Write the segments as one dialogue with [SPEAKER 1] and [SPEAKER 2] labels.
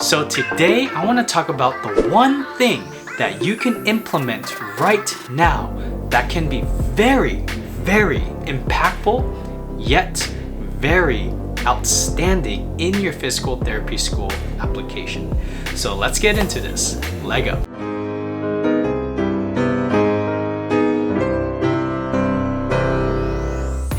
[SPEAKER 1] So today I want to talk about the one thing that you can implement right now that can be very, very impactful, yet very outstanding in your physical therapy school application. So let's get into this. Lego.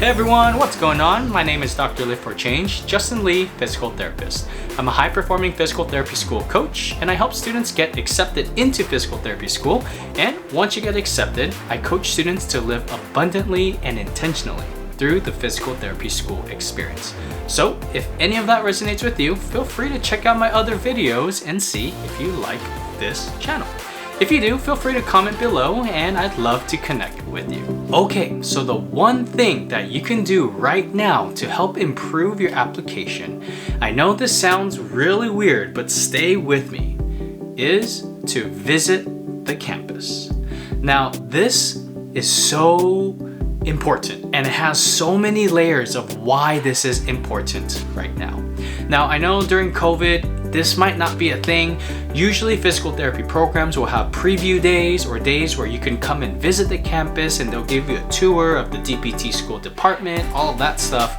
[SPEAKER 1] Hey everyone, what's going on? My name is Dr. Live for Change, Justin Lee, physical therapist. I'm a high-performing physical therapy school coach, and I help students get accepted into physical therapy school. And once you get accepted, I coach students to live abundantly and intentionally through the physical therapy school experience. So if any of that resonates with you, feel free to check out my other videos and see if you like this channel. If you do, feel free to comment below and I'd love to connect with you. Okay, so the one thing that you can do right now to help improve your application, I know this sounds really weird, but stay with me, is to visit the campus. Now, this is so important and it has so many layers of why this is important right now. Now, I know during COVID, this might not be a thing. Usually physical therapy programs will have preview days or days where you can come and visit the campus and they'll give you a tour of the DPT school department, all of that stuff.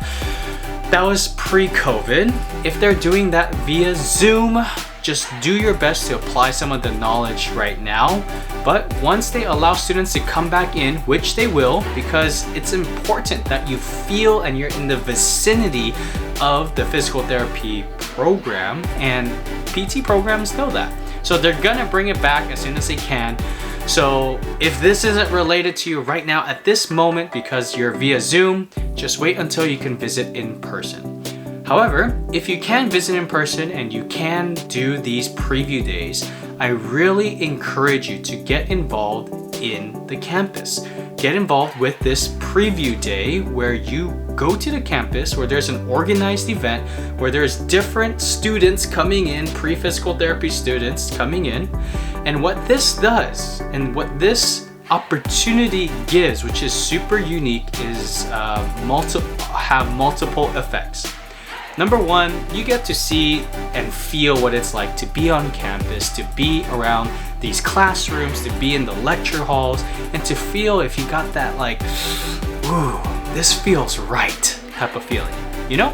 [SPEAKER 1] That was pre-COVID. If they're doing that via Zoom, just do your best to apply some of the knowledge right now. But once they allow students to come back in, which they will, because it's important that you feel and you're in the vicinity of the physical therapy program, and PT programs know that. So they're gonna bring it back as soon as they can. So if this isn't related to you right now at this moment because you're via Zoom, just wait until you can visit in person. However, if you can visit in person and you can do these preview days, I really encourage you to get involved in the campus. Get involved with this preview day where you go to the campus, where there's an organized event, where there's different students coming in, pre-physical therapy students coming in. And what this does, and what this opportunity gives, which is super unique, is have multiple effects. Number one, you get to see and feel what it's like to be on campus, to be around these classrooms, to be in the lecture halls, and to feel if you got that like, ooh, this feels right type of feeling, you know?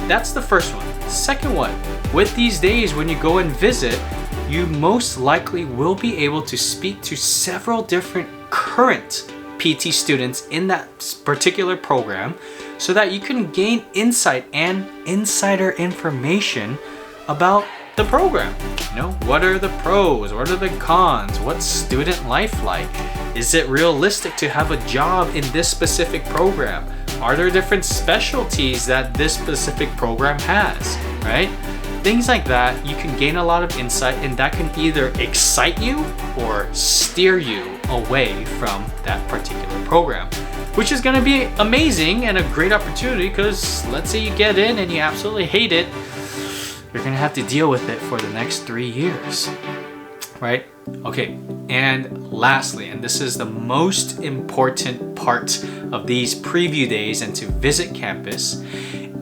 [SPEAKER 1] That's the first one. Second one, with these days when you go and visit, you most likely will be able to speak to several different current PT students in that particular program so that you can gain insight and insider information about the program. You know, what are the pros? What are the cons? What's student life like? Is it realistic to have a job in this specific program? Are there different specialties that this specific program has, right? Things like that, you can gain a lot of insight and that can either excite you or steer you away from that particular program, which is going to be amazing and a great opportunity because let's say you get in and you absolutely hate it, you're going to have to deal with it for the next 3 years, right? Okay, and lastly, and this is the most important part of these preview days and to visit campus,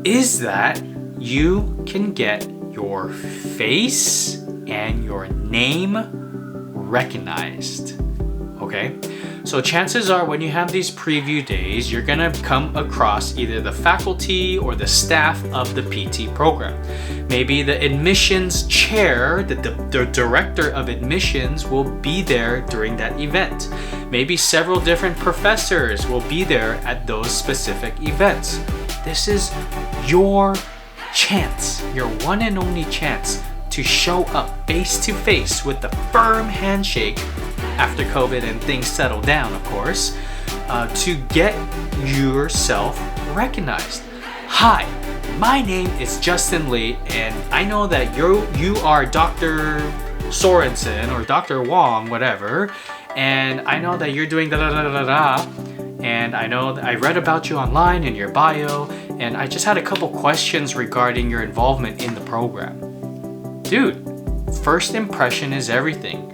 [SPEAKER 1] is that you can get your face and your name recognized. Okay, so chances are when you have these preview days, you're gonna come across either the faculty or the staff of the PT program. Maybe the admissions chair, the director of admissions will be there during that event. Maybe several different professors will be there at those specific events. This is your chance, your one and only chance to show up face to face with the firm handshake after COVID and things settle down, of course, to get yourself recognized. Hi, my name is Justin Lee, and I know that you are Dr. Sorensen or Dr. Wong, whatever, and I know that you're doing da da da da da, and I know that I read about you online in your bio, and I just had a couple questions regarding your involvement in the program. Dude, first impression is everything.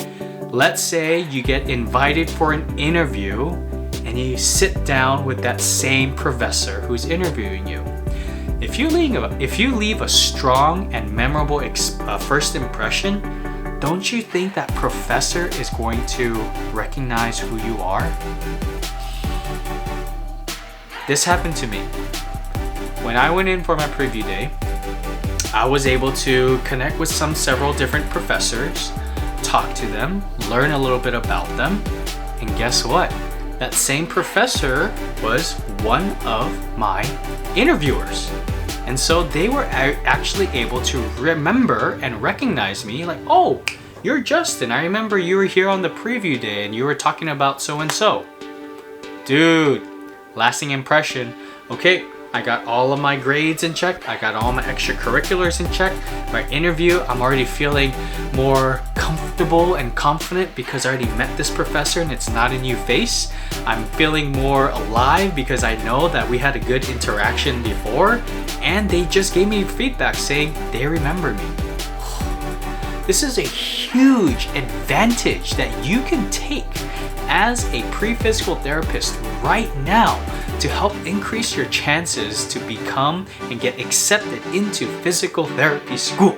[SPEAKER 1] Let's say you get invited for an interview and you sit down with that same professor who's interviewing you. If if you leave a strong and memorable first impression, don't you think that professor is going to recognize who you are? This happened to me. When I went in for my preview day, I was able to connect with several different professors, talk to them, learn a little bit about them, and guess what? That same professor was one of my interviewers. And so they were actually able to remember and recognize me, like, oh, you're Justin. I remember you were here on the preview day and you were talking about so-and-so. Dude, lasting impression. Okay, I got all of my grades in check. I got all my extracurriculars in check. My interview, I'm already feeling more comfortable and confident because I already met this professor and it's not a new face. I'm feeling more alive because I know that we had a good interaction before, and they just gave me feedback saying they remember me. This is a huge advantage that you can take as a pre-physical therapist right now to help increase your chances to become and get accepted into physical therapy school.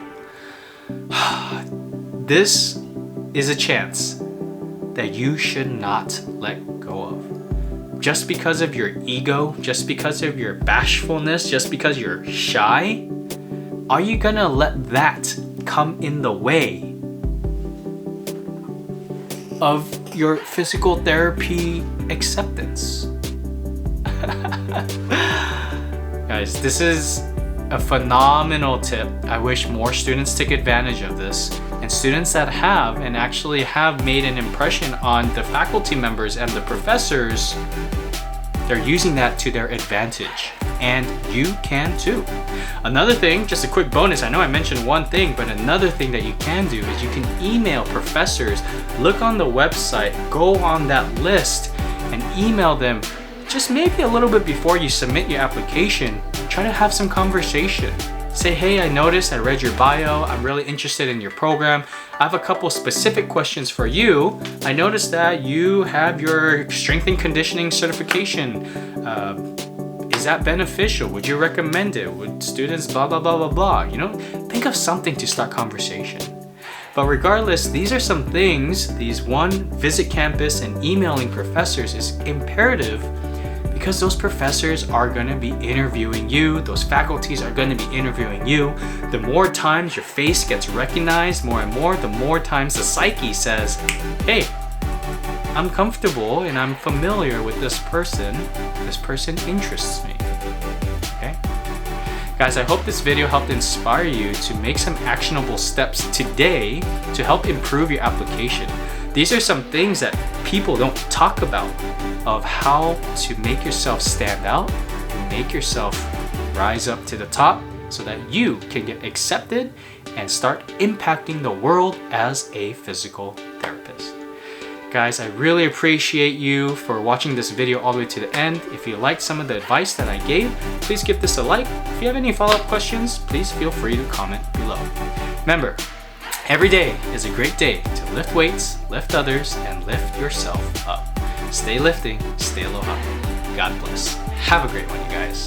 [SPEAKER 1] This is a chance that you should not let go of. Just because of your ego, just because of your bashfulness, just because you're shy, are you gonna let that come in the way of your physical therapy acceptance? Guys, this is a phenomenal tip. I wish more students took advantage of this, and students that have and actually have made an impression on the faculty members and the professors, they're using that to their advantage, and you can too. Another thing, just a quick bonus, I know I mentioned one thing, but another thing that you can do is you can email professors. Look on the website, go on that list and email them just maybe a little bit before you submit your application. Try to have some conversation. Say, hey, I noticed, I read your bio, I'm really interested in your program. I have a couple specific questions for you. I noticed that you have your strength and conditioning certification. Is that beneficial? Would you recommend it? Would students blah, blah, blah, blah, blah? You know, think of something to start conversation. But regardless, these are some things, visit campus and emailing professors is imperative, because those professors are going to be interviewing you, those faculties are going to be interviewing you. The more times your face gets recognized more and more, the more times the psyche says, hey, I'm comfortable and I'm familiar with this person interests me. Okay? Guys, I hope this video helped inspire you to make some actionable steps today to help improve your application. These are some things that people don't talk about, of how to make yourself stand out and make yourself rise up to the top so that you can get accepted and start impacting the world as a physical therapist. Guys, I really appreciate you for watching this video all the way to the end. If you liked some of the advice that I gave, please give this a like. If you have any follow-up questions, please feel free to comment below. Remember, every day is a great day to lift weights, lift others, and lift yourself up. Stay lifting, stay aloha. God bless. Have a great one, you guys.